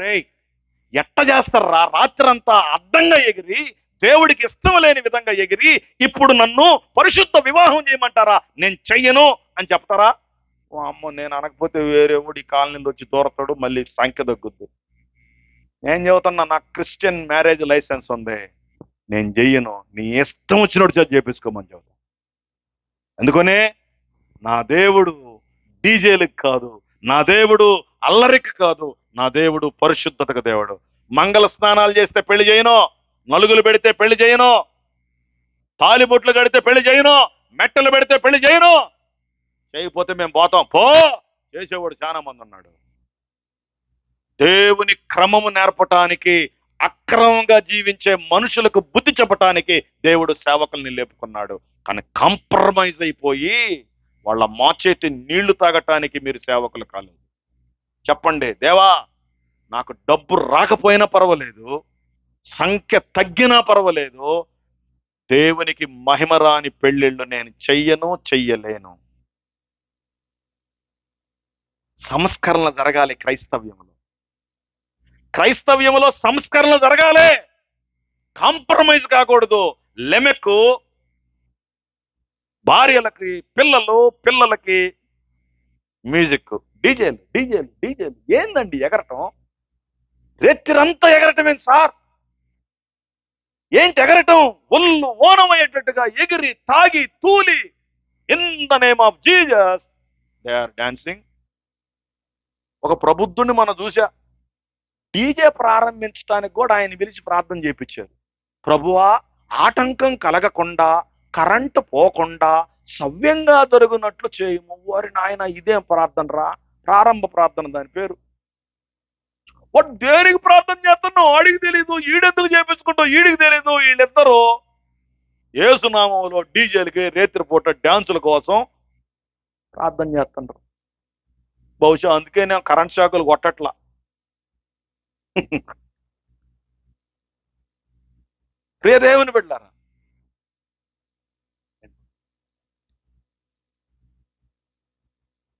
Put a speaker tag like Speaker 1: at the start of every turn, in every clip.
Speaker 1: రేయ్, ఎట్ట చేస్తారా రాత్రంతా అడ్డంగా ఎగిరి, దేవుడికి ఇష్టం లేని విధంగా ఎగిరి, ఇప్పుడు నన్ను పరిశుద్ధ వివాహం చేయమంటారా? నేను చెయ్యను అని చెప్తారా? ఓ అమ్మో, నేను అనకపోతే వేరేవాడు ఈ కాలనీలో వచ్చి దూరతాడు, మళ్ళీ సంఖ్య తగ్గుద్ది. నేను చెబుతున్నా, నాకు క్రిస్టియన్ మ్యారేజ్ లైసెన్స్ ఉంది, నేను చెయ్యను. నీ ఇష్టం వచ్చినట్టు చేతి చేపించుకోమని చెబుతాను. అందుకనే నా దేవుడు డీజేలకు కాదు, నా దేవుడు అల్లరికి కాదు, నా దేవుడు పరిశుద్ధతకు దేవుడు. మంగళ స్నానాలు చేస్తే పెళ్లి చేయను, నలుగులు పెడితే పెళ్లి చేయను, తాలిబొట్లు కడితే పెళ్లి చేయను, మెట్టలు పెడితే పెళ్లి చేయను. చేయకపోతే మేము పోతాం పో. చేసేవాడు చాలా మంది ఉన్నాడు. దేవుని క్రమము నేర్పటానికి, అక్రమంగా జీవించే మనుషులకు బుద్ధి చెప్పటానికి దేవుడు సేవకుల్ని లేపుకున్నాడు. కానీ కాంప్రమైజ్ అయిపోయి వాళ్ళ మోచేతి నీళ్లు తాగటానికి మీరు సేవకులు కాలేదు. చెప్పండి, దేవా నాకు డబ్బు రాకపోయినా పర్వాలేదు, సంఖ్య తగ్గినా పర్వాలేదు, దేవునికి మహిమ రాని పెళ్లిళ్ళు నేను చెయ్యను, చెయ్యలేను. సంస్కరణ జరగాలి క్రైస్తవ్యంలో. క్రైస్తవ్యంలో సంస్కరణ జరగాలి, కాంప్రమైజ్ కాకూడదు. లెమెకు భార్యలకి, పిల్లలకి మ్యూజిక్, డీజేలు డీజేలు డీజేలు. ఏందండి ఎగరటం? రెత్తిరంతా ఎగరటం ఏంటి సార్? ఏంటి ఎగరటం? ఒళ్ళు ఓనమయ్యేటట్టుగా ఎగిరి తాగి తూలి, in the name of Jesus they are dancing. ఒక ప్రబుద్ధుని మనం చూసా, డీజే ప్రారంభించడానికి కూడా ఆయన పిలిచి ప్రార్థన చేయించారు. ప్రభువా, ఆటంకం కలగకుండా, కరెంటు పోకుండా సవ్యంగా జరుగునట్లు చేయము. వారి నాయన, ఇదేం ప్రార్థన రా? ప్రారంభ ప్రార్థన దాని పేరు. వాడు దేనికి ప్రార్థన చేస్తున్నావు ఆడికి తెలీదు, ఈడెందుకు చేపించుకుంటావు ఈడికి తెలీదు. వీళ్ళిద్దరూ ఏసునామంలో డీజేలకి రేత్రిపూట డ్యాన్సుల కోసం ప్రార్థన చేస్తుంటారు. బహుశా అందుకే నేను కరెంట్ షాకులు కొట్టట్లా. ప్రియదేవుని బిడ్డలారా,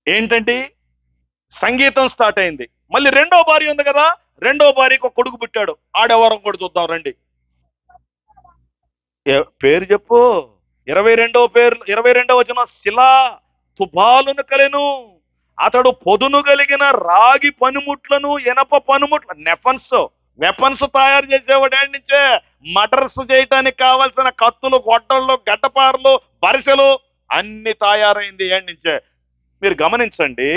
Speaker 1: ఏంటంటే సంగీతం స్టార్ట్ అయింది. మళ్ళీ రెండో భార్య ఉంది కదా, రెండో భార్యకు ఒక కొడుకు పుట్టాడు. ఆడెవరం కూడా చూద్దాం రండి. పేరు చెప్పు. 22వ వచనం, శిలా తుబాలును కలిను, అతడు పొదును కలిగిన రాగి పనిముట్లను, ఇనప పనిముట్ల వెపన్స్ తయారు చేసేవాడు. ఏడు నుంచే మర్డర్స్ చేయటానికి కావాల్సిన కత్తులు, గొడ్డళ్ళు, గడ్డపారలు, బరిసెలు అన్ని తయారైంది ఏడు నుంచే. మీరు గమనించండి,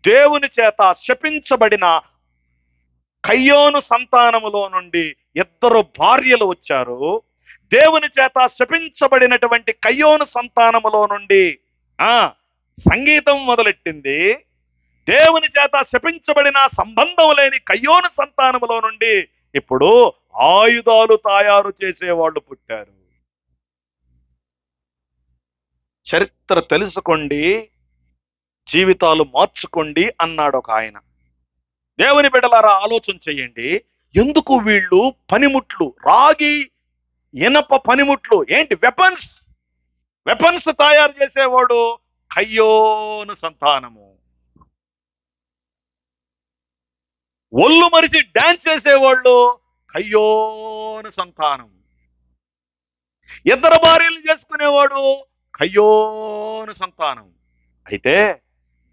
Speaker 1: దేవుని చేత శపించబడిన కయ్యోను సంతానములో నుండి 2 భార్యలు వచ్చారు. దేవుని చేత శపించబడినటువంటి కయ్యోను సంతానములో నుండి సంగీతం మొదలెట్టింది. దేవుని చేత శపించబడిన సంబంధం లేని కయ్యోను సంతానములో నుండి ఇప్పుడు ఆయుధాలు తయారు చేసేవాళ్ళు పుట్టారు. చరిత్ర తెలుసుకోండి, జీవితాలు మార్చుకోండి అన్నాడు ఒక ఆయన. దేవుని బిడ్డలారా, ఆలోచన చెయ్యండి. ఎందుకు వీళ్ళు పనిముట్లు, రాగి ఇనప పనిముట్లు, ఏంటి వెపన్స్ తయారు చేసేవాడు కయ్యోను సంతానము. ఒళ్ళు మరిచి డాన్స్ చేసేవాళ్ళు కయ్యోను సంతానం. 2 భార్యలు చేసుకునేవాడు కయ్యోను సంతానం. అయితే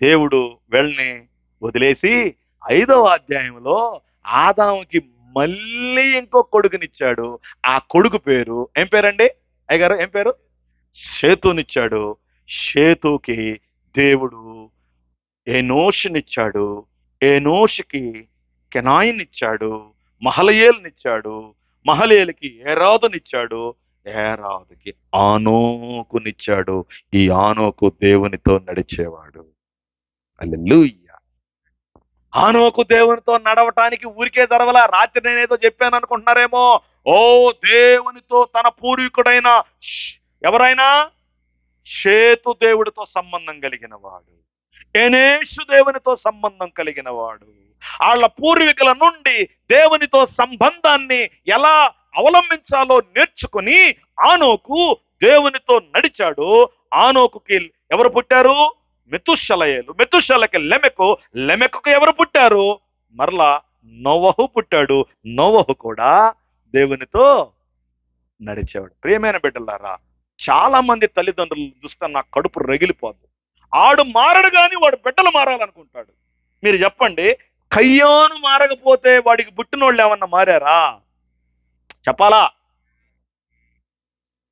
Speaker 1: దేవుడు వీళ్ళని వదిలేసి 5వ అధ్యాయంలో ఆదాముకి మళ్ళీ ఇంకో కొడుకునిచ్చాడు. ఆ కొడుకు పేరు ఏం పేరండి అయ్యగారు? ఏం పేరు? షేతునిచ్చాడు. షేతుకి దేవుడు ఏనోషునిచ్చాడు. ఏనోషుకి కెనాయినిచ్చాడు. మహలయేలునిచ్చాడు. మహలేలుకి ఏరాదునిచ్చాడు. ఏరాదుకి ఆనోకునిచ్చాడు. ఈ ఆనోకు దేవునితో నడిచేవాడు. హల్లెలూయా. ఆనోకు దేవునితో నడవటానికి ఊరికే జరవలా. రాత్రి నేనేదో చెప్పాను అనుకుంటున్నారేమో. ఓ, దేవునితో తన పూర్వీకుడైన ఎవరైనా షేతు దేవుడితో సంబంధం కలిగిన వాడు, ఎనేషు దేవునితో సంబంధం కలిగిన వాడు. వాళ్ళ పూర్వీకుల నుండి దేవునితో సంబంధాన్ని ఎలా అవలంబించాలో నేర్చుకుని ఆనోకు దేవునితో నడిచాడు. ఆనోకుకి ఎవరు పుట్టారు? మెతుషలయేలు. మెతుషలకి లెమెకు. లెమెకుకు ఎవరు పుట్టారు? మరలా నోవహు పుట్టాడు. నోవహు కూడా దేవునితో నడిచేవాడు. ప్రియమైన బిడ్డలారా, చాలా మంది తల్లిదండ్రులు చూస్తే నా కడుపు రగిలిపోద్ది. ఆడు మారడు గాని వాడు బిడ్డలు మారాలనుకుంటాడు. మీరు చెప్పండి, కయ్యోను మారకపోతే వాడికి పుట్టినోళ్ళు ఏమన్నా మారారా? చెప్పాలా?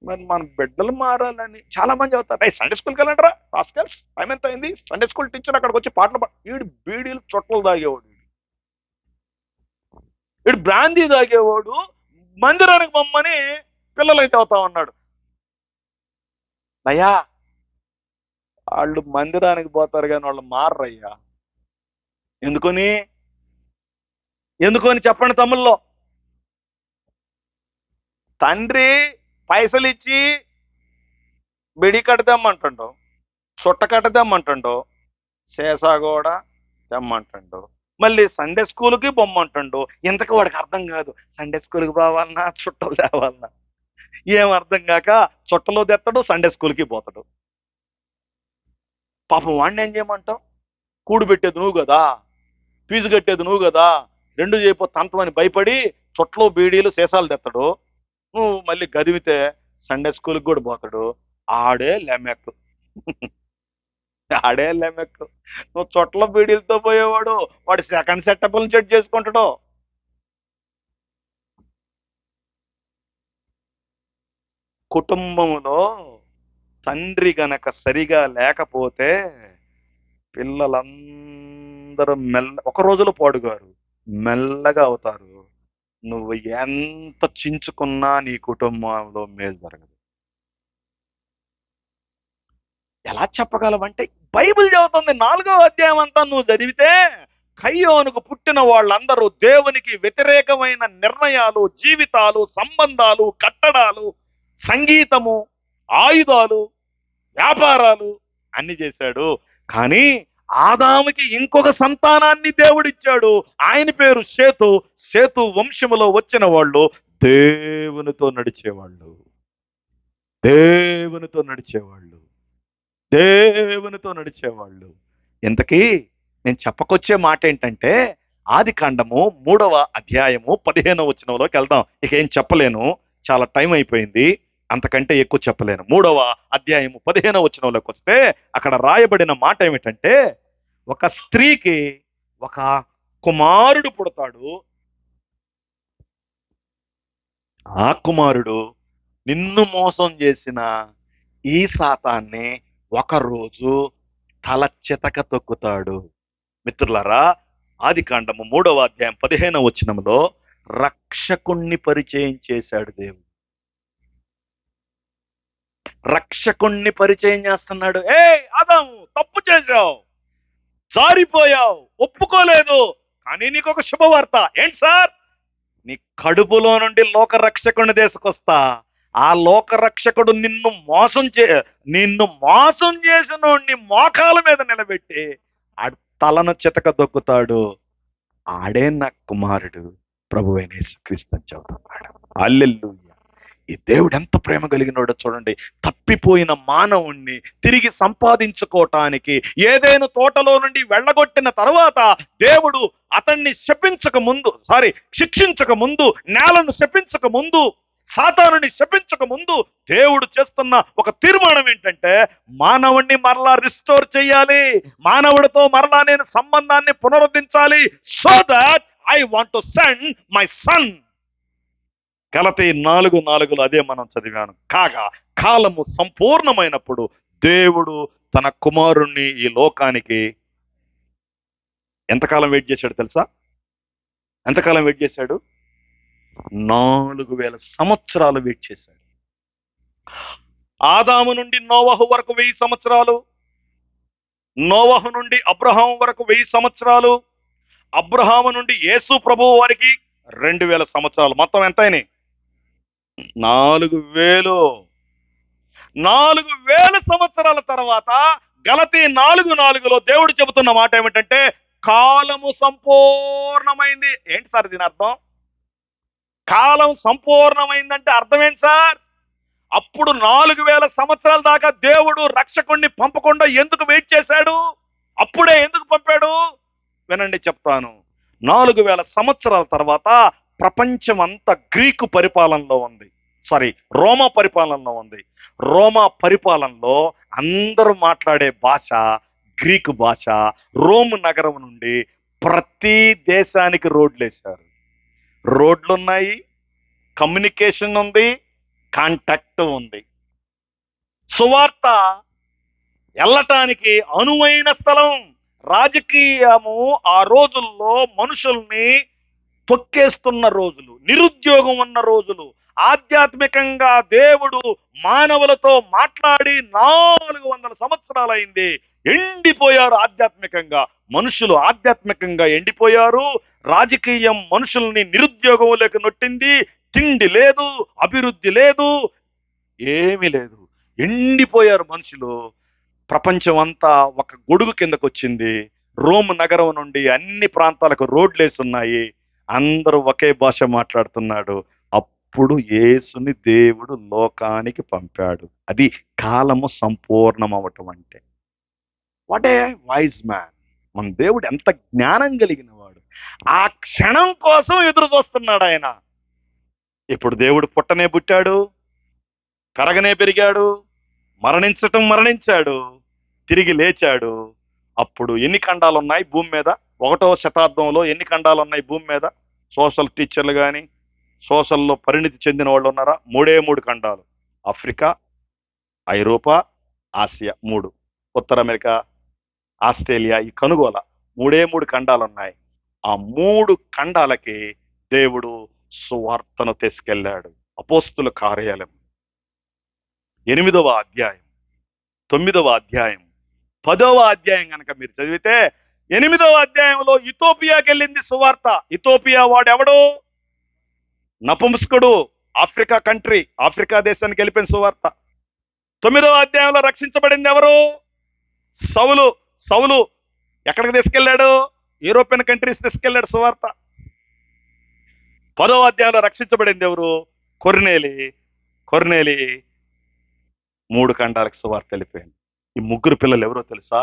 Speaker 1: మరి మన బిడ్డలు మారాలని చాలా మంది చెబుతారు. సండే స్కూల్కి వెళ్ళండిరా రాస్కల్స్, టైం ఎంత అయింది? సండే స్కూల్ టీచర్ అక్కడికి వచ్చి పాటలు వీడు బీడీలు చొట్టలు తాగేవాడు, వీడు బ్రాందీ తాగేవాడు, మందిరానికి బొమ్మని పిల్లలైతే అవుతా ఉన్నాడు. అయ్యా, వాళ్ళు మందిరానికి పోతారు కానీ వాళ్ళు మారరయ్యా. ఎందుకని? ఎందుకని చెప్పండి తమ్ముల్లో. తండ్రి పైసలు ఇచ్చి బిడి కట్టదేమ్మంటుండో, చుట్ట కట్టదేమ్మంటుండో, శేషా కూడా తెమ్మంటుండో, మళ్ళీ సండే స్కూల్కి బొమ్మంటుండో. ఇంతకు వాడికి అర్థం కాదు, సండే స్కూల్కి పోవాలన్నా చుట్టలు తేవాలన్నా. ఏం అర్థం కాక చుట్టలో తెత్తడు, సండే స్కూల్కి పోతాడు. పాపం వాడిని ఏం చేయమంటావు? కూడు పెట్టేది నువ్వు కదా, ఫీజు కట్టేది నువ్వు కదా, రెండు చేయపో తంతమని భయపడి చుట్టలో బీడీలు సీసాలు తెత్తడు. నువ్వు మళ్ళీ గదివితే సండే స్కూల్కి కూడా పోతాడు. ఆడే లెమెక్. ఆడే లెమెక్. నువ్వు చుట్టలో బీడీలతో పోయేవాడు, వాడు సెకండ్ సెటప్లను సెట్ చేసుకుంటాడు. కుటుంబంలో తండ్రి గనక సరిగా లేకపోతే పిల్లలందరూ ఒక రోజులో పాడుగారు, మెల్లగా అవుతారు. నువ్వు ఎంత చించుకున్నా నీ కుటుంబంలో మేలు జరగదు. ఎలా చెప్పగలవంటే, బైబిల్ చెబుతుంది 4వ అధ్యాయం అంతా నువ్వు చదివితే కయ్యోనుకు పుట్టిన వాళ్ళందరూ దేవునికి వ్యతిరేకమైన నిర్ణయాలు, జీవితాలు, సంబంధాలు, కట్టడాలు, సంగీతము, ఆయుధాలు, వ్యాపారాలు అన్ని చేశాడు. కానీ ఆదాముకి ఇంకొక సంతానాన్ని దేవుడిచ్చాడు. ఆయన పేరు సేతు. సేతు వంశములో వచ్చిన వాళ్ళు దేవునితో నడిచేవాళ్ళు, దేవునితో నడిచేవాళ్ళు, దేవునితో నడిచేవాళ్ళు. ఇంతకీ నేను చెప్పకొచ్చే మాట ఏంటంటే, ఆది కాండము 3వ అధ్యాయము 15వ వచనంలోకి వెళ్దాం. ఇక ఏం చెప్పలేను, చాలా టైం అయిపోయింది, అంతకంటే ఎక్కువ చెప్పలేను. 3వ అధ్యాయము 15వ వచనంలోకి వస్తే అక్కడ రాయబడిన మాట ఏమిటంటే, ఒక స్త్రీకి ఒక కుమారుడు పుడతాడు. ఆ కుమారుడు నిన్ను మోసం చేసిన ఈ సాతాన్ని ఒకరోజు తల చితక తొక్కుతాడు. మిత్రులారా, ఆది కాండము 3వ అధ్యాయం 15వ వచనంలో రక్షకుణ్ణి పరిచయం చేశాడు దేవుడు. రక్షకుణ్ణి పరిచయం చేస్తున్నాడు. ఆదాము, తప్పు చేశావు, జారిపోయావు, ఒప్పుకోలేదు, కానీ నీకు ఒక శుభవార్త. ఏంటి సార్? నీ కడుపులో నుండి లోక రక్షకుని తీసుకొస్తా. ఆ లోక రక్షకుడు నిన్ను మోసం చేసిన మోకాల మీద నిలబెట్టి ఆ తలను చితక దొక్కుతాడు. ఆడే నా కుమారుడు ప్రభువైన యేసుక్రీస్తు అని చెబుతున్నాడు. హల్లెలూయా. ఈ దేవుడు ఎంత ప్రేమ కలిగినాడో చూడండి. తప్పిపోయిన మానవుణ్ణి తిరిగి సంపాదించుకోవటానికి ఏదైనా తోటలో నుండి వెళ్ళగొట్టిన తర్వాత దేవుడు అతన్ని శిక్షించక ముందు, నేలను శపించక ముందు, సాతానుని శపించక ముందు దేవుడు చేస్తున్న ఒక తీర్మానం ఏంటంటే, మానవుణ్ణి మరలా రిస్టోర్ చేయాలి, మానవుడితో మరలా నేను సంబంధాన్ని పునరుద్ధరించాలి. So that I want to send my son. గలతీ 4:4 అదే మనం చదివాను. కాగా కాలము సంపూర్ణమైనప్పుడు దేవుడు తన కుమారుణ్ణి ఈ లోకానికి ఎంతకాలం వెయిట్ చేశాడు తెలుసా? ఎంతకాలం వెయిట్ చేశాడు? 4000 సంవత్సరాలు వెయిట్ చేశాడు. ఆదాము నుండి నోవహు వరకు 1000 సంవత్సరాలు, నోవహు నుండి అబ్రహాము వరకు 1000 సంవత్సరాలు, అబ్రహాము నుండి యేసు ప్రభువు వారికి 2000 సంవత్సరాలు. మొత్తం ఎంత అయినాయి? 4000 సంవత్సరాల తర్వాత గలతీ 4:4లో దేవుడు చెబుతున్న మాట ఏమిటంటే, కాలము సంపూర్ణమైంది. ఏంటి సార్ దీని అర్థం? కాలం సంపూర్ణమైందంటే అర్థం ఏంటి సార్? అప్పుడు 4000 సంవత్సరాల దాకా దేవుడు రక్షకుణ్ణి పంపకుండా ఎందుకు వెయిట్ చేశాడు? అప్పుడే ఎందుకు పంపాడు? వినండి, చెప్తాను. 4000 సంవత్సరాల తర్వాత ప్రపంచం అంతా గ్రీకు పరిపాలనలో ఉంది. సారీ, రోమా పరిపాలనలో ఉంది. రోమా పరిపాలనలో అందరూ మాట్లాడే భాష గ్రీకు భాష. రోమ్ నగరం నుండి ప్రతి దేశానికి రోడ్లు వేశారు. రోడ్లు ఉన్నాయి, కమ్యూనికేషన్ ఉంది, కాంటాక్ట్ ఉంది. సువార్త వెళ్ళటానికి అనువైన స్థలం. రాజకీయము ఆ రోజుల్లో మనుషుల్ని తొక్కేస్తున్న రోజులు, నిరుద్యోగం ఉన్న రోజులు. ఆధ్యాత్మికంగా దేవుడు మానవులతో మాట్లాడి 400 సంవత్సరాలైంది. ఎండిపోయారు ఆధ్యాత్మికంగా. మనుషులు ఆధ్యాత్మికంగా ఎండిపోయారు. రాజకీయం మనుషుల్ని నిరుద్యోగంలోకి నొట్టింది. తిండి లేదు, అభివృద్ధి లేదు, ఏమీ లేదు. ఎండిపోయారు మనుషులు. ప్రపంచం అంతా ఒక గొడుగు కిందకు వచ్చింది. రోమ్ నగరం నుండి అన్ని ప్రాంతాలకు రోడ్లేసి ఉన్నాయి. అందరూ ఒకే భాష మాట్లాడుతున్నాడు. అప్పుడు యేసుని దేవుడు లోకానికి పంపాడు. అది కాలము సంపూర్ణం అవటం అంటే. What a wise man! మన దేవుడు ఎంత జ్ఞానం కలిగిన వాడు! ఆ క్షణం కోసం ఎదురు చూస్తున్నాడు ఆయన. ఇప్పుడు దేవుడు పుట్టనే పుట్టాడు, కరగనే పెరిగాడు, మరణించాడు, తిరిగి లేచాడు. అప్పుడు ఎన్ని ఖండాలు ఉన్నాయి భూమి మీద? 1వ శతాబ్దంలో ఎన్ని ఖండాలు ఉన్నాయి భూమి మీద? సోషల్ టీచర్లు కానీ, సోషల్లో పరిణితి చెందిన వాళ్ళు ఉన్నారా? 3 ఖండాలు. ఆఫ్రికా, ఐరోపా, ఆసియా 3. ఉత్తర అమెరికా, ఆస్ట్రేలియా, ఈ కనుగోల 3 ఖండాలు ఉన్నాయి. ఆ 3 ఖండాలకి దేవుడు సువార్తను తీసుకెళ్ళాడు. అపోస్తుల కార్యాలయం 8వ అధ్యాయం, 9వ అధ్యాయం, 10వ అధ్యాయం కనుక మీరు చదివితే 8వ అధ్యాయంలో ఇథోపియాకి వెళ్ళింది సువార్త. ఇథోపియా వాడు ఎవడు? నపుంసకుడు. ఆఫ్రికా కంట్రీ, ఆఫ్రికా దేశానికి వెళ్ళిపోయిన సువార్త. 9వ అధ్యాయంలో రక్షించబడింది ఎవరు? సౌలు. సౌలు ఎక్కడికి తీసుకెళ్ళాడు? యూరోపియన్ కంట్రీస్ తీసుకెళ్ళాడు సువార్త. 10వ అధ్యాయంలో రక్షించబడింది ఎవరు? కొర్నేలి. కొర్నేలి 3 ఖండాలకు సువార్త వెళ్ళిపోయింది. ఈ 3 పిల్లలు ఎవరో తెలుసా?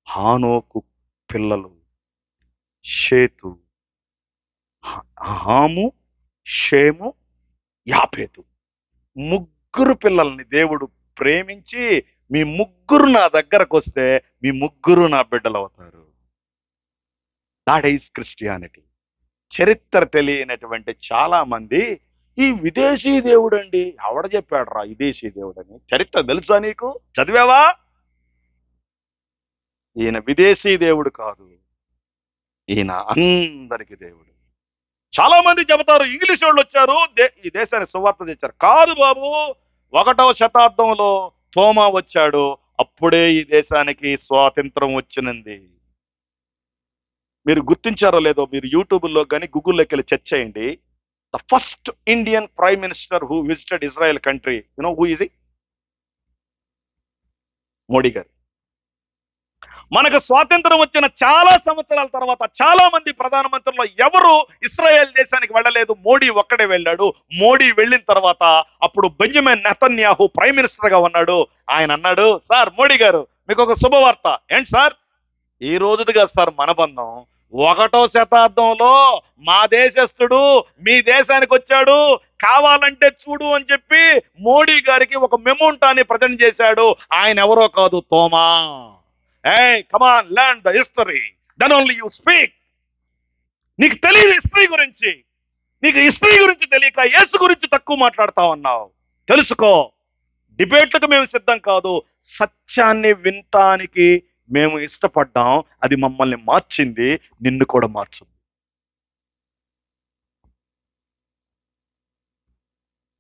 Speaker 1: హానోకు పిల్లలు, షేతు, హాము, షేము, యాపేతు. 3 పిల్లల్ని దేవుడు ప్రేమించి, మీ 3 నా దగ్గరకు వస్తే మీ 3 నా బిడ్డలు అవుతారు. That is Christianity. చరిత్ర తెలియనటువంటి చాలా మంది ఈ విదేశీ దేవుడు అండి, ఎవడ చెప్పాడు రా విదేశీ దేవుడు అని? చరిత్ర తెలుసా నీకు? చదివావా? ఈయన విదేశీ దేవుడు కాదు, ఈయన అందరికి దేవుడు. చాలా మంది చెబుతారు ఇంగ్లీష్ వాళ్ళు వచ్చారు ఈ దేశానికి సువార్త తెచ్చారు. కాదు బాబు, 1వ శతాబ్దంలో తోమా వచ్చాడు, అప్పుడే ఈ దేశానికి స్వాతంత్రం వచ్చినంది. మీరు గుర్తించారో లేదో, మీరు యూట్యూబ్లో కానీ గూగుల్లోకి వెళ్ళి చెక్ చేయండి. The first Indian prime minister who visited Israel country, you know who is? Modi గారు. మనకు స్వాతంత్రం వచ్చిన చాలా సంవత్సరాల తర్వాత చాలా మంది ప్రధానమంత్రులు ఎవరు ఇస్రాయేల్ దేశానికి వెళ్ళలేదు. మోడీ ఒక్కడే వెళ్ళాడు. మోడీ వెళ్ళిన తర్వాత అప్పుడు బెంజమిన్ నెతన్యాహు ప్రైమ్ మినిస్టర్ గా ఉన్నాడు. ఆయన అన్నాడు, సార్ మోడీ గారు మీకు ఒక శుభవార్త. ఏంటి సార్? ఈ రోజుది కాదు సార్ మన బంధం, 1వ శతాబ్దంలో మా దేశస్థుడు మీ దేశానికి వచ్చాడు, కావాలంటే చూడు అని చెప్పి మోడీ గారికి ఒక మెమోంటాని ప్రజెంట్ చేశాడు. ఆయన ఎవరో కాదు, తోమా. Hey, come on, learn the history. Then only you speak. నీకు తెలియదు హిస్టరీ గురించి. నీకు హిస్టరీ గురించి తెలియక యేసు గురించి తక్కువ మాట్లాడుతా ఉన్నావు. తెలుసుకో, డిబేట్లకు మేము సిద్ధం కాదు. సత్యాన్ని వినటానికి మేము ఇష్టపడ్డాం. అది మమ్మల్ని మార్చింది, నిన్ను కూడా మార్చుంది.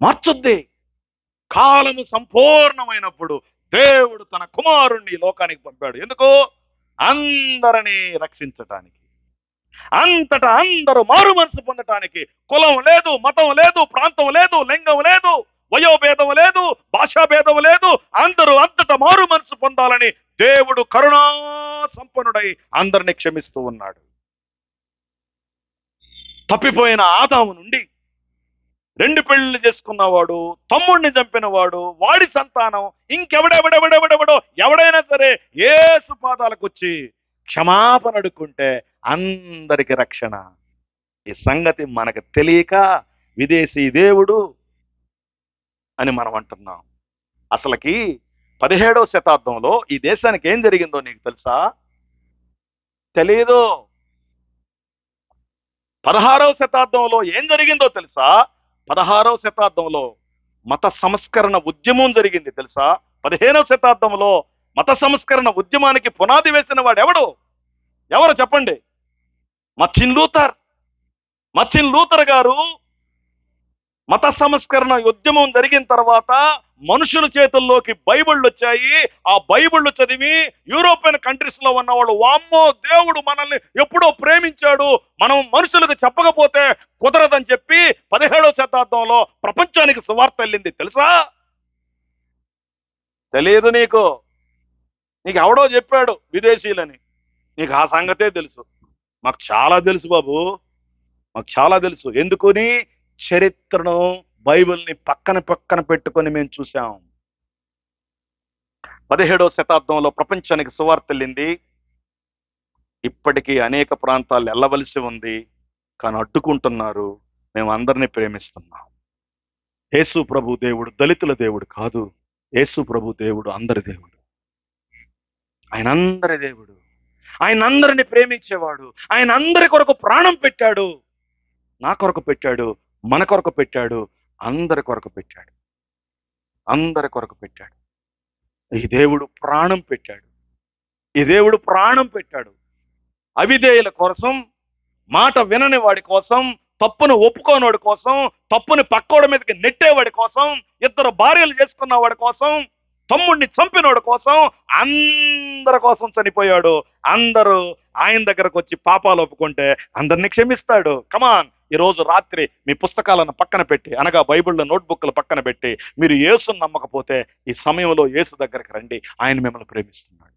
Speaker 1: మార్చుద్ది. కాలము సంపూర్ణమైనప్పుడు దేవుడు తన కుమారుణ్ణి లోకానికి పంపాడు. ఎందుకు? అందరినీ రక్షించటానికి. అంతటా అందరూ మారు మనసు పొందటానికి. కులం లేదు, మతం లేదు, ప్రాంతం లేదు, లింగం లేదు, వయోభేదం లేదు, భాషా భేదం లేదు. అందరూ అంతటా మారు మనసు పొందాలని దేవుడు కరుణా సంపన్నుడై అందరినీ క్షమిస్తూ ఉన్నాడు. తప్పిపోయిన ఆదాము నుండి 2 పెళ్లిళ్ళు చేసుకున్నవాడు, తమ్ముడిని చంపినవాడు, వాడి సంతానం, ఇంకెవడెవడెవడెవడెవడో ఎవడైనా సరే యేసు పాదాలకు వచ్చి క్షమాపణ అడుక్కుంటే అందరికి రక్షణ. ఈ సంగతి మనకు తెలియక విదేశీ దేవుడు అని మనం అంటున్నాం. అసలుకి 17వ శతాబ్దంలో ఈ దేశానికి ఏం జరిగిందో నీకు తెలుసా? తెలియదు. 16వ శతాబ్దంలో ఏం జరిగిందో తెలుసా? 16వ శతాబ్దంలో మత సంస్కరణ ఉద్యమం జరిగింది తెలుసా? 15వ శతాబ్దంలో మత సంస్కరణ ఉద్యమానికి పునాది వేసిన వాడు ఎవరు చెప్పండి? Martin Luther. మార్టిన్ లూథర్ గారు మత సంస్కరణ ఉద్యమం జరిగిన తర్వాత మనుషుల చేతుల్లోకి బైబిళ్ళు వచ్చాయి. ఆ బైబిళ్ళు చదివి యూరోపియన్ కంట్రీస్ లో ఉన్నవాళ్ళు, వామ్మో దేవుడు మనల్ని ఎప్పుడో ప్రేమించాడు, మనం మనుషులకు చెప్పకపోతే కుదరదని చెప్పి 17వ శతాబ్దంలో ప్రపంచానికి సువార్త వెళ్ళింది తెలుసా? తెలియదు నీకు. నీకు ఎవడో చెప్పాడు విదేశీయులని, నీకు ఆ సంగతే తెలుసు. మాకు చాలా తెలుసు బాబు, మాకు చాలా తెలుసు. ఎందుకుని? చరిత్రను, బైబిల్ని పక్కన పెట్టుకొని మేము చూసాం. 17వ శతాబ్దంలో ప్రపంచానికి సువార్త వెళ్ళింది. ఇప్పటికీ అనేక ప్రాంతాలు వెళ్ళవలసి ఉంది, కానీ అడ్డుకుంటున్నారు. మేము అందరినీ ప్రేమిస్తున్నాం. యేసు ప్రభు దేవుడు దళితుల దేవుడు కాదు. యేసు ప్రభు దేవుడు అందరి దేవుడు. ఆయన అందరి దేవుడు. ఆయన అందరిని ప్రేమించేవాడు. ఆయన అందరి కొరకు ప్రాణం పెట్టాడు. నా కొరకు పెట్టాడు, మన కొరకు పెట్టాడు, అందరి కొరకు పెట్టాడు. అందరి కొరకు పెట్టాడు. ఈ దేవుడు ప్రాణం పెట్టాడు. ఈ దేవుడు ప్రాణం పెట్టాడు. అవిధేయుల కోసం, మాట వినని వాడి కోసం, తప్పును ఒప్పుకోనివాడి కోసం, తప్పుని పక్కోడి మీదకి నెట్టేవాడి కోసం, ఇద్దరు భార్యలు చేసుకున్న వాడి కోసం, తమ్ముడిని చంపినోడి కోసం, అందరి కోసం చనిపోయాడు. అందరూ ఆయన దగ్గరకు వచ్చి పాపాలు ఒప్పుకుంటే అందరినీ క్షమిస్తాడు. కమాన్, ఈ రోజు రాత్రి మీ పుస్తకాలను పక్కన పెట్టి, అనగా బైబిల్లో నోట్బుక్లు పక్కన పెట్టి, మీరు యేసుని నమ్మకపోతే ఈ సమయంలో యేసు దగ్గరికి రండి. ఆయన మిమ్మల్ని ప్రేమిస్తున్నాడు.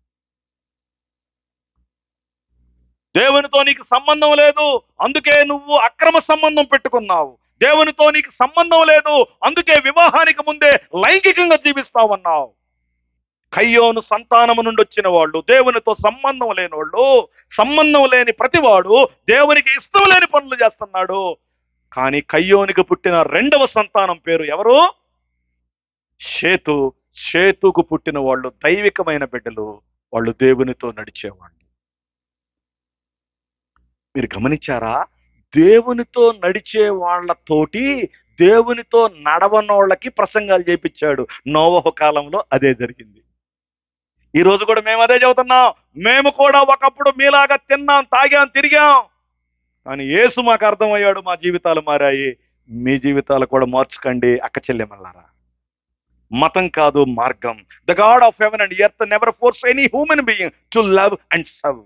Speaker 1: దేవునితో నీకు సంబంధం లేదు, అందుకే నువ్వు అక్రమ సంబంధం పెట్టుకున్నావు. దేవునితో నీకు సంబంధం లేదు, అందుకే వివాహానికి ముందే లైంగికంగా జీవిస్తావన్నావు. కయ్యోను సంతానము నుండి వచ్చిన వాళ్ళు, దేవునితో సంబంధం లేని వాళ్ళు, సంబంధం లేని ప్రతివాడు దేవునికి ఇష్టం లేని పనులు చేస్తున్నాడు. కానీ కయ్యోనికి పుట్టిన రెండవ సంతానం పేరు ఎవరు? షేతు. షేతుకు పుట్టిన వాళ్ళు దైవికమైన బిడ్డలు, వాళ్ళు దేవునితో నడిచేవాళ్ళు. మీరు గమనించారా? దేవునితో నడిచే వాళ్ళతోటి దేవునితో నడవనోళ్ళకి ప్రసంగాలు చేపించాడు. నోవహు కాలంలో అదే జరిగింది. ఈ రోజు కూడా మేము అదే చెబుతున్నాం. మేము కూడా ఒకప్పుడు మీలాగా తిన్నాం, తాగాం, తిరిగాం, కానీ యేసు మాకు అర్థమయ్యాడు, మా జీవితాలు మారాయి. మీ జీవితాలు కూడా మార్చుకోండి అక్క చెల్లెమల్లారా. మతం కాదు మార్గం. The God of heaven and earth never force any human being to love and serve.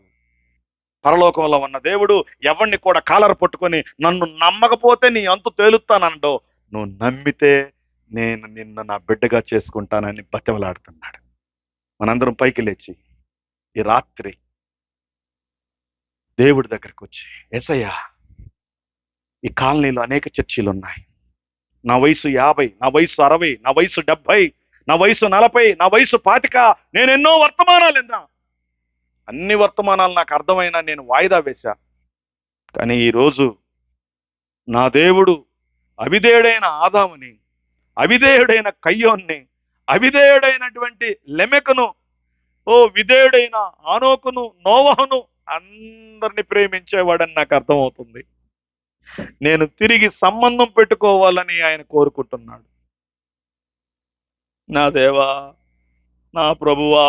Speaker 1: పరలోకంలో ఉన్న దేవుడు ఎవరిని కూడా కాలర్ పట్టుకొని నన్ను నమ్మకపోతే నీ అంతు తేలుతానండో, నువ్వు నమ్మితే నేను నిన్ను నా బిడ్డగా చేసుకుంటానని బతిమలాడుతున్నాడు. మనందరం పైకి లేచి ఈ రాత్రి దేవుడి దగ్గరకు వచ్చి, యేసయ్యా, ఈ కాలనీలో అనేక చర్చిలు ఉన్నాయి. నా వయసు 50, నా వయసు 60, నా వయసు 70, నా వయసు 40, నా వయసు 25. నేను ఎన్నో వర్తమానాలు విన్నా. అన్ని వర్తమానాలు నాకు అర్థమైనా నేను వాయిదా వేశా. కానీ ఈరోజు నా దేవుడు అవిధేయుడైన ఆదాముని, అవిధేయుడైన కయ్యోన్ని, అవిధేయుడైనటువంటి లెమెకును, విధేయుడైన ఆనోకును, నోవహును అందరిని ప్రేమించేవాడని నాకు అర్థమవుతుంది. నేను తిరిగి సంబంధం పెట్టుకోవాలని ఆయన కోరుకుంటున్నాడు. నా దేవా, నా ప్రభువా,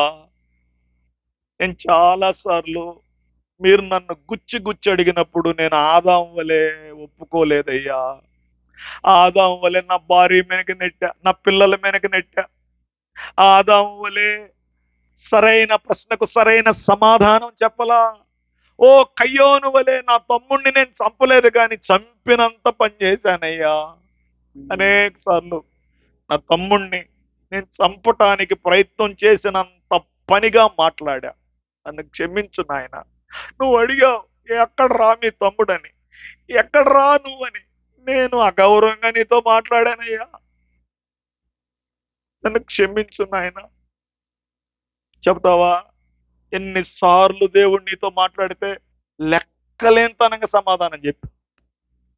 Speaker 1: నేను చాలాసార్లు మీరు నన్ను గుచ్చి అడిగినప్పుడు నేను ఆదాం వలె ఒప్పుకోలేదయ్యా. ఆదాం వలె నా భార్య వెనక నెట్టా, నా పిల్లల వెనక నెట్టా. ఆదాం వలె సరైన ప్రశ్నకు సరైన సమాధానం చెప్పలా. కయ్యోను వలె నా తమ్ముణ్ణి నేను చంపలేదు, కానీ చంపినంత పని చేశానయ్యా. అనేక సార్లు నా తమ్ముణ్ణి నేను చంపటానికి ప్రయత్నం చేసినంత పనిగా మాట్లాడా. నన్ను క్షమించు నాయన. నువ్వు అడిగావు, ఎక్కడ రా మీ తమ్ముడని, ఎక్కడ రా నువ్వని. నేను అగౌరవంగా నీతో మాట్లాడానయ్యా. నన్ను క్షమించు నాయన. చెప్తావా ఎన్నిసార్లు దేవుడు నీతో మాట్లాడితే? లెక్కలేంతనంగా సమాధానం చెప్పి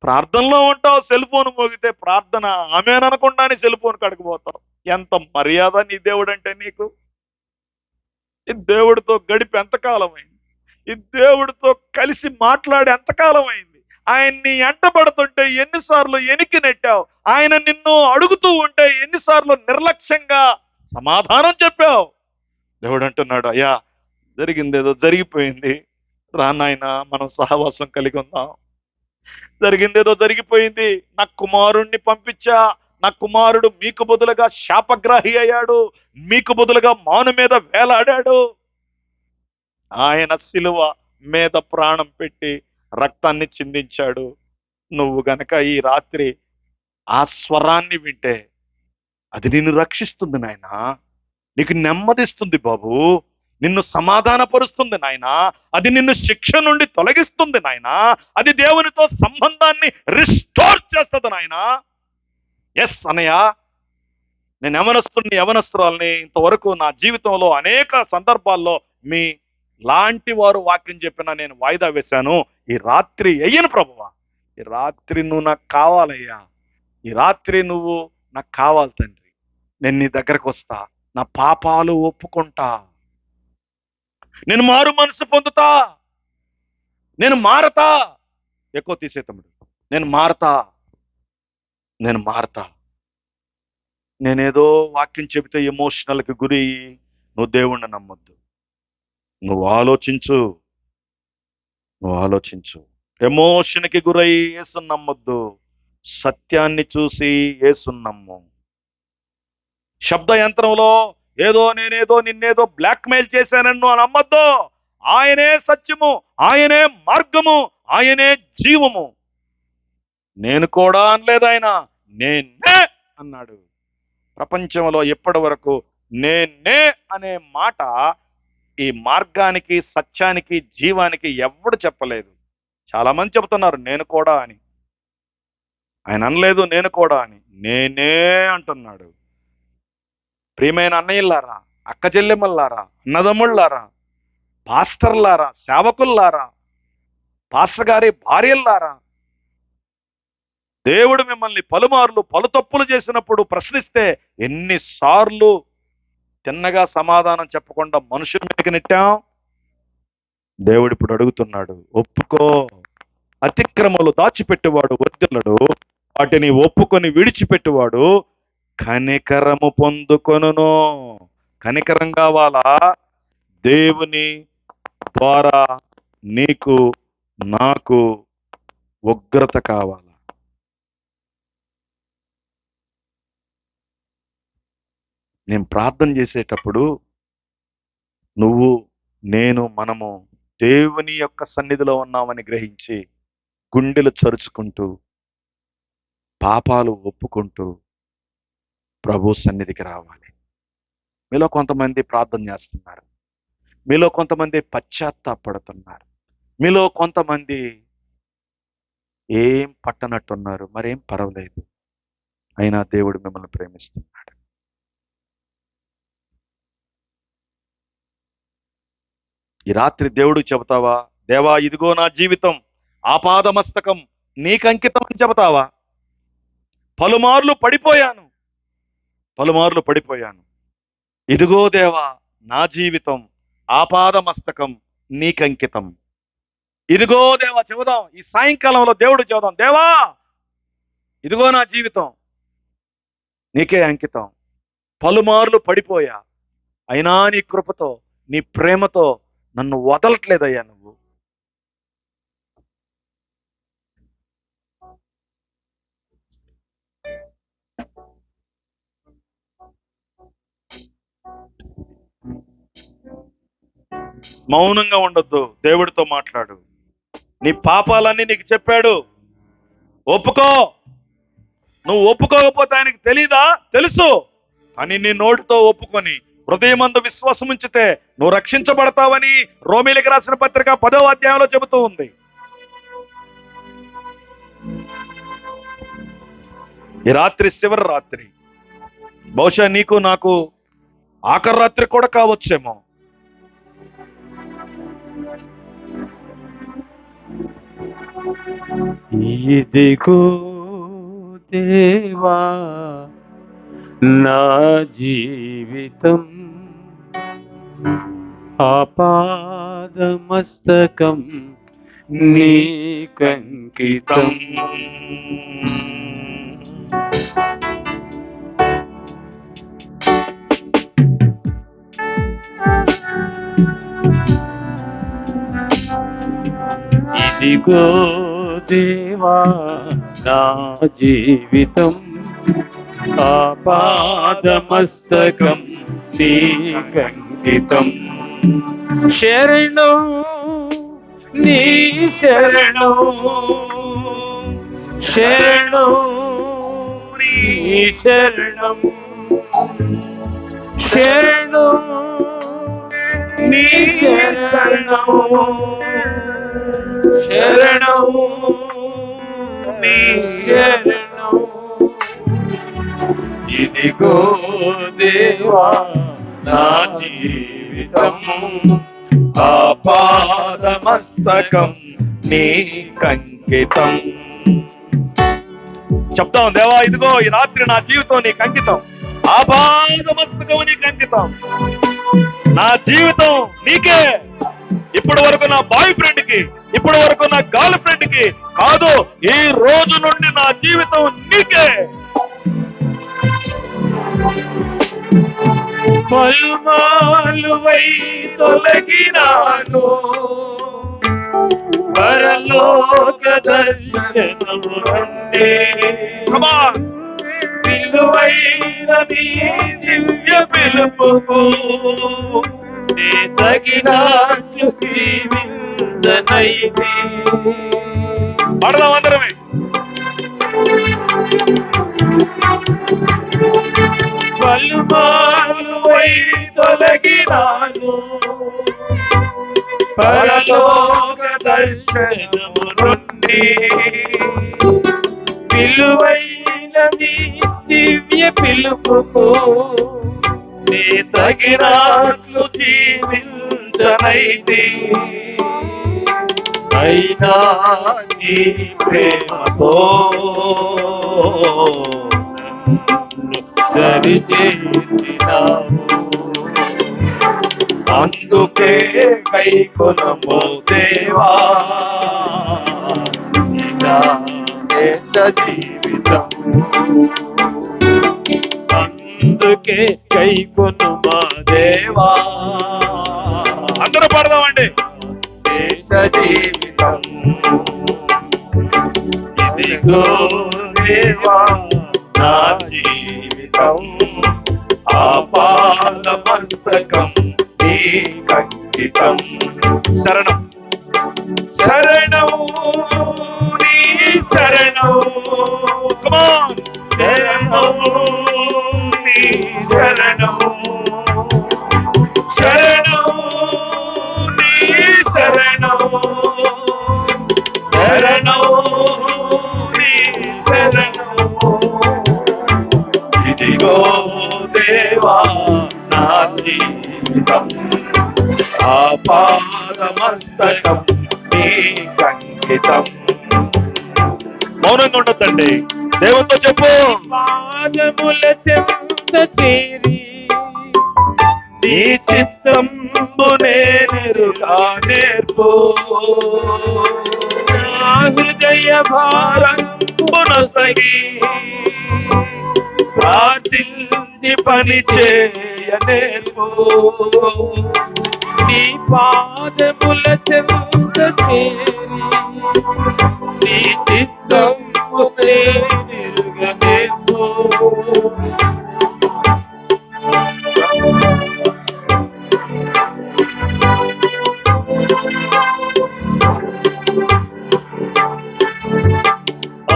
Speaker 1: ప్రార్థనలో ఉంటావు, సెల్ ఫోన్ మోగితే ప్రార్థన ఆమెననకుండానే సెల్ ఫోన్ కడిగిపోతావు. ఎంత మర్యాద నీ దేవుడు అంటే నీకు! ఈ దేవుడితో గడిపి ఎంతకాలమైంది? ఈ దేవుడితో కలిసి మాట్లాడి ఎంతకాలమైంది? ఆయన్ని ఎంటబడుతుంటే ఎన్నిసార్లు ఎనికి నెట్టావు? ఆయన నిన్ను అడుగుతూ ఉంటే ఎన్నిసార్లు నిర్లక్ష్యంగా సమాధానం చెప్పావు? దేవుడు అంటున్నాడు, అయ్యా జరిగిందేదో జరిగిపోయింది, రా నాయనా మనం సహవాసం కలిగి ఉందాం. జరిగిందేదో జరిగిపోయింది, నా కుమారుణ్ణి పంపించా, నా కుమారుడు మీకు బదులుగా శాపగ్రాహి అయ్యాడు, మీకు బదులుగా మాను మీద వేలాడాడు. ఆయన శిలువ మీద ప్రాణం పెట్టి రక్తాన్ని చిందించాడు. నువ్వు గనక ఈ రాత్రి ఆ స్వరాన్ని వింటే అది నిన్ను రక్షిస్తుంది నాయనా, నీకు నెమ్మదిస్తుంది బాబు, నిన్ను సమాధానపరుస్తుంది నాయనా, అది నిన్ను శిక్ష నుండి తొలగిస్తుంది నాయనా, అది దేవునితో సంబంధాన్ని రిస్టోర్ చేస్తుంది నాయనా. ఎస్ అన్నయ్య, నేను యవనస్తురాల్ని ఇంతవరకు నా జీవితంలో అనేక సందర్భాల్లో మీ లాంటి వారు వాక్యం చెప్పినా నేను వాయిదా వేశాను. ఈ రాత్రి అయ్యను ప్రభువా, ఈ రాత్రి నువ్వు నాకు కావాలయ్యా, ఈ రాత్రి నువ్వు నాకు కావాలి తండ్రి. నేను నీ దగ్గరకు వస్తా, నా పాపాలు ఒప్పుకుంటా, నేను మారు మనసు పొందుతా, నేను మారతా. ఎక్కువ తీసే తమ్ముడు, నేను మారతా, నేను మారతా. నేనేదో వాక్యం చెబితే ఎమోషనల్కి గురి నువ్వు దేవుణ్ణి నమ్మొద్దు. నువ్వు ఆలోచించు, నువ్వు ఆలోచించు. ఎమోషన్కి గురై యేసుని నమ్మొద్దు, సత్యాన్ని చూసి యేసుని నమ్ము. శబ్ద యంత్రంలో నేనేదో నిన్నేదో బ్లాక్మెయిల్ చేశానన్ను అని నమ్మొద్దు. ఆయనే సత్యము, ఆయనే మార్గము, ఆయనే జీవము. నేను కూడా అనలేదు ఆయన, నేనే అన్నాడు. ప్రపంచంలో ఎప్పటి వరకు నేనే అనే మాట ఈ మార్గానికి, సత్యానికి, జీవానికి ఎవడు చెప్పలేదు. చాలా మంది చెబుతున్నారు నేను కూడా అని, ఆయన అనలేదు నేను కూడా అని, నేనే అంటున్నాడు. ప్రియమైన అన్నయ్యలారా, అక్క చెల్లెమ్మలారా, అన్నదమ్ముళ్ళారా, పాస్టర్లారా, సేవకుల్లారా, పాస్టర్ గారి భార్యల్లారా, దేవుడు మిమ్మల్ని పలుమార్లు పలు తప్పులు చేసినప్పుడు ప్రశ్నిస్తే ఎన్నిసార్లు తిన్నగా సమాధానం చెప్పకుండా మనుషుల మీదకి నెట్టాం? దేవుడు ఇప్పుడు అడుగుతున్నాడు, ఒప్పుకో. అతిక్రమలు దాచిపెట్టేవాడు వర్ధిల్లడు, వాటిని ఒప్పుకొని విడిచిపెట్టువాడు కనికరము పొందుకొనును. కనికరం కావాలా? దేవుని ద్వారా నీకు నాకు ఉగ్రత కావాలా? నేను ప్రార్థన చేసేటప్పుడు నువ్వు, నేను, మనము దేవుని యొక్క సన్నిధిలో ఉన్నామని గ్రహించి గుండెలు చరుచుకుంటూ పాపాలు ఒప్పుకుంటూ ప్రభు సన్నిధికి రావాలి. మీలో కొంతమంది ప్రార్థన చేస్తున్నారు, మీలో కొంతమంది పశ్చాత్తాపడుతున్నారు, మీలో కొంతమంది ఏం పట్టనట్టున్నారు. మరేం పర్వాలేదు, అయినా దేవుడు మిమ్మల్ని ప్రేమిస్తున్నాడు. ఈ రాత్రి దేవుడు చెబుతావా, దేవా ఇదిగో నా జీవితం ఆపాదమస్తకం నీకంకితం అని చెబుతావా? పలుమార్లు పడిపోయాను, ఇదిగో దేవా నా జీవితం ఆపాదమస్తకం నీకంకితం. ఇదిగో దేవా చెబుదాం, ఈ సాయంకాలంలో దేవుడు చెబుదాం, దేవా ఇదిగో నా జీవితం నీకే అంకితం. పలుమార్లు పడిపోయా, అయినా నీ కృపతో, నీ ప్రేమతో నన్ను వదలట్లేదయ్యా నువ్వు. మౌనంగా ఉండొద్దు, దేవుడితో మాట్లాడు. నీ పాపాలన్నీ నీకు చెప్పాడు, ఒప్పుకో. నువ్వు ఒప్పుకోకపోతే ఆయనకి తెలీదా? తెలుసు. అని నీ నోటితో ఒప్పుకొని హృదయమందు విశ్వాసం ఉంచితే నువ్వు రక్షించబడతావని రోమీలకు రాసిన పత్రిక 10వ అధ్యాయంలో చెబుతూ ఉంది. ఈ రాత్రి చివరి రాత్రి, బహుశా నీకు నాకు ఆఖరి రాత్రి కూడా కావచ్చేమో.
Speaker 2: ఇదిగో దేవా నా జీవితం ఆపాదమస్తకం నీకంకితం. ఇదిగో దేవా నా జీవితం ఆపాదమస్తకం నీకంకితం. శరణం నీ శరణం, శరణం నీ శరణం, శరణం నీ శరణం, శరణం నీ శరణం. ఇదిగో దేవా నా జీవితం
Speaker 1: ఆపాదమస్తకం నీకంకితం. చెప్తాం, దేవా ఇదిగో ఈ రాత్రి నా జీవితం నీకు అంకితం, ఆపాదమస్తకం నీకు అంకితం. నా జీవితం నీకే. ఇప్పటి వరకు నా బాయ్ ఫ్రెండ్ కి, ఇప్పటి వరకు నా గర్ల్ ఫ్రెండ్ కి కాదు, ఈ రోజు నుండి నా జీవితం నీకే.
Speaker 2: పలుమాలువై తొలగినాను పరలోక దర్శనము నుండి, విలువైన నీ దివ్య పిలుపుకు నే తగినట్లు జీవించనైతి.
Speaker 1: పాడదాం అందరమే.
Speaker 2: పలుమాలువై తొలగినాను పరలోక దర్శనము నుండి, విలువైన నీ దివ్య పిలుపుకు నే తగినట్లు జీవించనైతి. అయినా నీ ప్రేమతో దరిచేసినావు, అందుకే కైకొనము దేవా నా దేశ జీవితం. అందుకే కైకొనుమా దేవా.
Speaker 1: అందరూ పాడదామండి.
Speaker 2: దేశ జీవితం ఇదిగో దేవా నా జీవితం ఆపాదమస్తకం నీకంకితం.
Speaker 1: శరణం,
Speaker 2: శరణం నీ శరణం, శరణం నీ శరణం, శరణం నీ శరణం, శరణం నీ శరణం. ఇదిగో దేవా నా జీవితం ఆపాదమస్తకం నీకంకితం.
Speaker 1: మౌనంగా ఉండొద్దండి, దేవునితో చెప్పు.
Speaker 2: పాదముల చెంత చేరి నీ చిత్తంబునే నెరుగా నేర్పు, నా హృదయ భారంబునొసగి ప్రార్థించి పని చేయ నేర్పు. నీ పాదముల చెంత చేరి నీ చిత్తంబునే నెరుగా నేర్పు.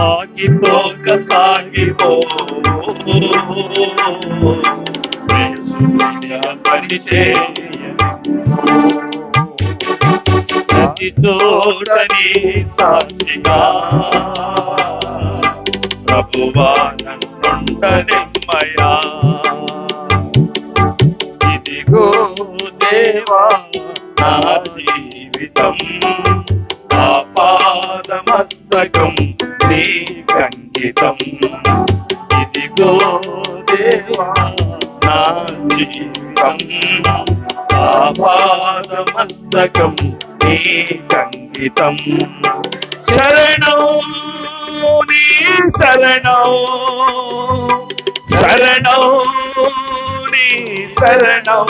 Speaker 2: ఆగిపోక సాగిపో ప్రతి చోటని సాక్షిగా ప్రభువా నన్నుండనిమ్మయా. ఇదిగో దేవా నా జీవితం ఆపాదమస్తకం అంకితం. ఇదిగో దేవా నా జీవితం, ఆపాదమస్తకం నీకంకితం. శరణం నీ శరణం, శరణం నీ శరణం,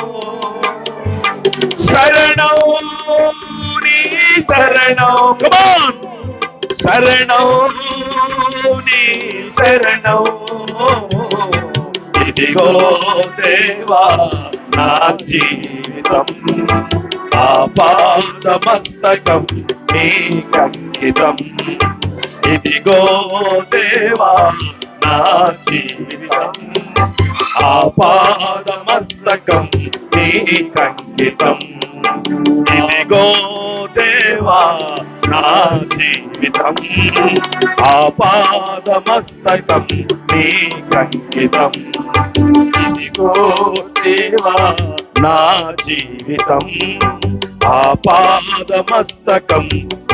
Speaker 2: శరణం నీ శరణం. Come on! శరణం నీ శరణం. ఇదిగో దేవా నా జీవితం, ఆపాదమస్తకం నీకంకితం. ఇదిగో దేవా నా జీవితం, ఆపాదమస్తకం నీకంకితం. ఇదిగో దేవా నా జీవితం, ఆపాదమస్తకం నీకంకితం. ఇదిగో దేవా నా జీవితం, ఆపాదమస్తకం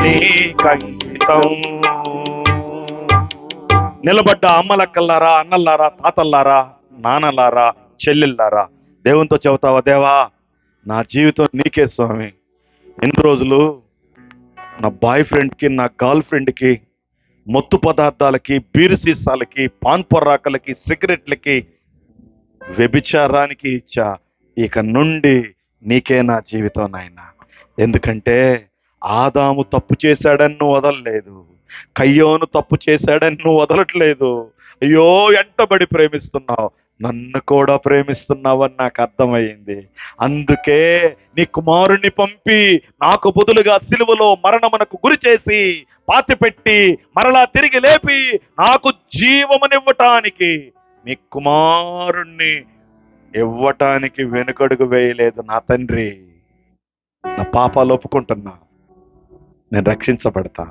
Speaker 2: నీకంకితం.
Speaker 1: నిలబడ్డ అమ్మలక్కల్లారా, అన్నల్లారా, తాతల్లారా, నాన్నలారా, చెల్లెల్లారా, దేవునితో చెబుతావా, దేవా నా జీవితం నీకే స్వామి. ఎన్ని రోజులు నా బాయ్ ఫ్రెండ్కి, నా గర్ల్ ఫ్రెండ్కి, మత్తు పదార్థాలకి, బీరు సీసాలకి, పాన్ పొర్రాకలకి, సిగరెట్లకి, వ్యభిచారానికి ఇచ్చా. ఇక నుండి నీకే నా జీవితం నాయనా. ఎందుకంటే ఆదాము తప్పు చేశాడని నువ్వు వదలలేదు, కయ్యోను తప్పు చేశాడని నువ్వు వదలట్లేదు. అయ్యో ఎంటబడి ప్రేమిస్తున్నావు, నన్ను కూడా ప్రేమిస్తున్నావని నాకు అర్థమైంది. అందుకే నీ కుమారుణ్ణి పంపి నాకు బదులుగా సిలువలో మరణమునకు గురి చేసి పాతిపెట్టి మరలా తిరిగి లేపి నాకు జీవమునివ్వటానికి, నీ కుమారుణ్ణి ఇవ్వటానికి వెనుకడుగు వేయలేదు నా తండ్రి. నా పాపాలు ఒప్పుకుంటున్నా, నేను రక్షించబడతా.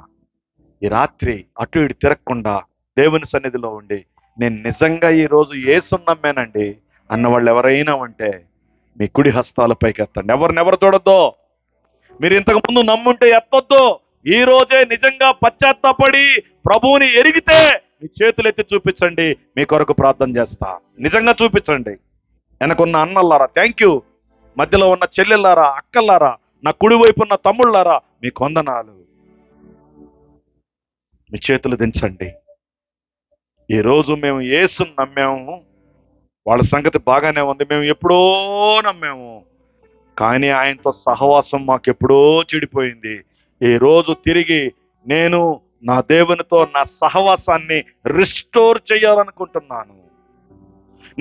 Speaker 1: ఈ రాత్రి అటు ఇటు తిరగకుండా దేవుని సన్నిధిలో ఉండి నేను నిజంగా ఈరోజు యేసుని నమ్మానండి అన్నవాళ్ళు ఎవరైనా ఉంటే మీ కుడి హస్తాల పైకి ఎత్తండి. ఎవరినెవరు చూడొద్దు. మీరు ఇంతకుముందు నమ్ముంటే ఎత్తొద్దు. ఈ రోజే నిజంగా పశ్చాత్తాపడి ప్రభువుని ఎరిగితే మీ చేతులు ఎత్తి చూపించండి, మీ కొరకు ప్రార్థన చేస్తా. నిజంగా చూపించండి. వెనకున్న అన్నల్లారా థ్యాంక్ యూ, మధ్యలో ఉన్న చెల్లెల్లారా, అక్కల్లారా, నా కుడి వైపు ఉన్న తమ్ముళ్ళారా మీకు వందనాలు. మీ చేతులు దించండి. ఈరోజు మేము యేసుని నమ్మాము, వాళ్ళ సంగతి బాగానే ఉంది, మేము ఎప్పుడో నమ్మాము, కానీ ఆయనతో సహవాసం మాకు ఎప్పుడో చెడిపోయింది. ఈ రోజు తిరిగి నేను నా దేవునితో నా సహవాసాన్ని రిస్టోర్ చేయాలనుకుంటున్నాను.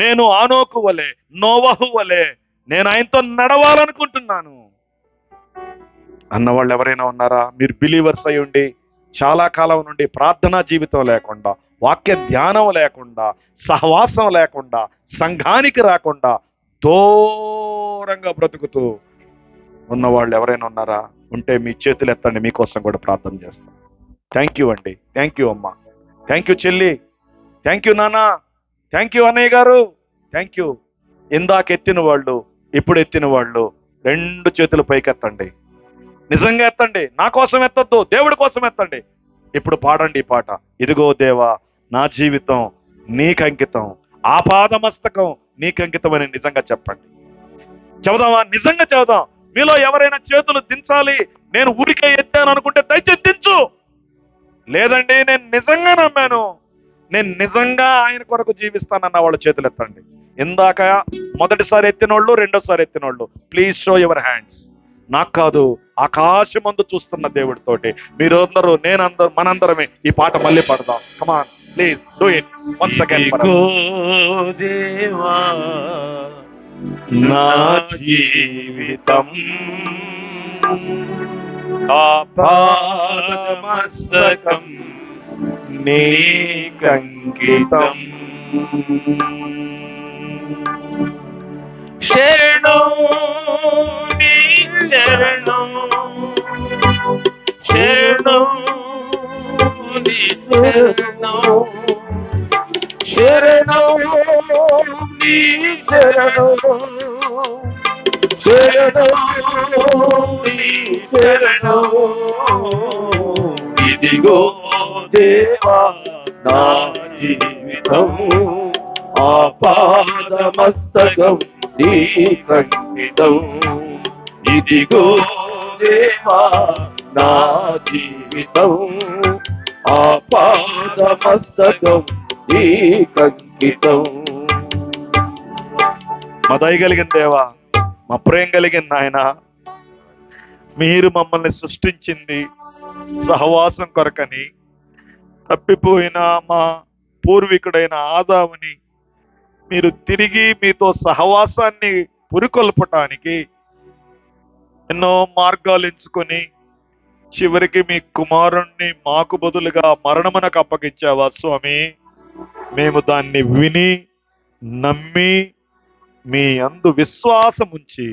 Speaker 1: నేను ఆనోకు వలె, నోవహు వలె నేను ఆయనతో నడవాలనుకుంటున్నాను అన్నవాళ్ళు ఎవరైనా ఉన్నారా? మీరు బిలీవర్స్ అయి ఉండి చాలా కాలం నుండి ప్రార్థనా జీవితం లేకుండా, వాక్య ధ్యానం లేకుండా, సహవాసం లేకుండా, సంఘానికి రాకుండా దూరంగా బ్రతుకుతూ ఉన్నవాళ్ళు ఎవరైనా ఉన్నారా? ఉంటే మీ చేతులు ఎత్తండి, మీకోసం కూడా ప్రార్థన చేస్తాం. థ్యాంక్ యూ అండి, థ్యాంక్ యూ అమ్మ, థ్యాంక్ యూ చెల్లి, థ్యాంక్ యూ నాన్న, థ్యాంక్ యూ అన్నయ్య గారు, థ్యాంక్ యూ. ఇందాక ఎత్తిన వాళ్ళు, ఇప్పుడు ఎత్తిన వాళ్ళు రెండు చేతులు పైకెత్తండి, నిజంగా ఎత్తండి. నా కోసం ఎత్తద్దు, దేవుడి కోసం ఎత్తండి. ఇప్పుడు పాడండి ఈ పాట. ఇదిగో దేవా నా జీవితం నీకంకితం, ఆపాదమస్తకం నీకంకితం అని నిజంగా చెప్పండి. చెబుదామా? నిజంగా చెబుదాం. మీలో ఎవరైనా చేతులు దించాలి, నేను ఊరికే ఎత్తాను అనుకుంటే దయచేసి దించు. లేదండి నేను నిజంగా నమ్మాను, నేను నిజంగా ఆయన కొరకు జీవిస్తానన్న వాళ్ళు చేతులు ఎత్తండి. ఇందాక మొదటిసారి ఎత్తినోళ్ళు, రెండోసారి ఎత్తినోళ్ళు ప్లీజ్ షో యువర్ హ్యాండ్స్. నాకు కాదు, ఆకాశమందు చూస్తున్న దేవుడితోటి మీరందరూ, నేనందరూ, మనందరమే ఈ పాట మళ్ళీ పాడదాం. Come on please do it once again.
Speaker 2: దేవా నా జీవితం, ఆపాదమస్తకం నీకంకితం. శరణం నీ శరణం, శరణం నీ శరణం, శరణం నీ శరణం, శరణం నీ శరణం. ఇదిగో దేవా నా జీవితం ఆపాదమస్తకం నీకంకితం ఇదిగో దేవా నా జీవితం ఆపాదమస్తకం నీకంకితం.
Speaker 1: మా దయ కలిగిన దేవా, మా ప్రేమ కలిగిన నాయన, మీరు మమ్మల్ని సృష్టించింది సహవాసం కొరకని, తప్పిపోయిన మా పూర్వీకుడైన ఆదాముని మీరు తిరిగి మీతో సహవాసాన్ని పురికొల్పటానికి ఎన్నో మార్గాలు ఎంచుకొని చివరికి మీ కుమారుణ్ణి మాకు బదులుగా మరణమునకు అప్పగించావా స్వామి. మేము దాన్ని విని నమ్మి మీ అందు విశ్వాసం ఉంచి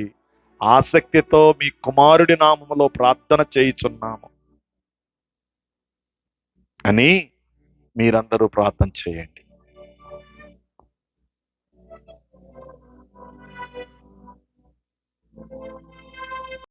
Speaker 1: ఆసక్తితో మీ కుమారుడి నామములో ప్రార్థన చేయుచున్నాము అని మీరందరూ ప్రార్థన చేయండి.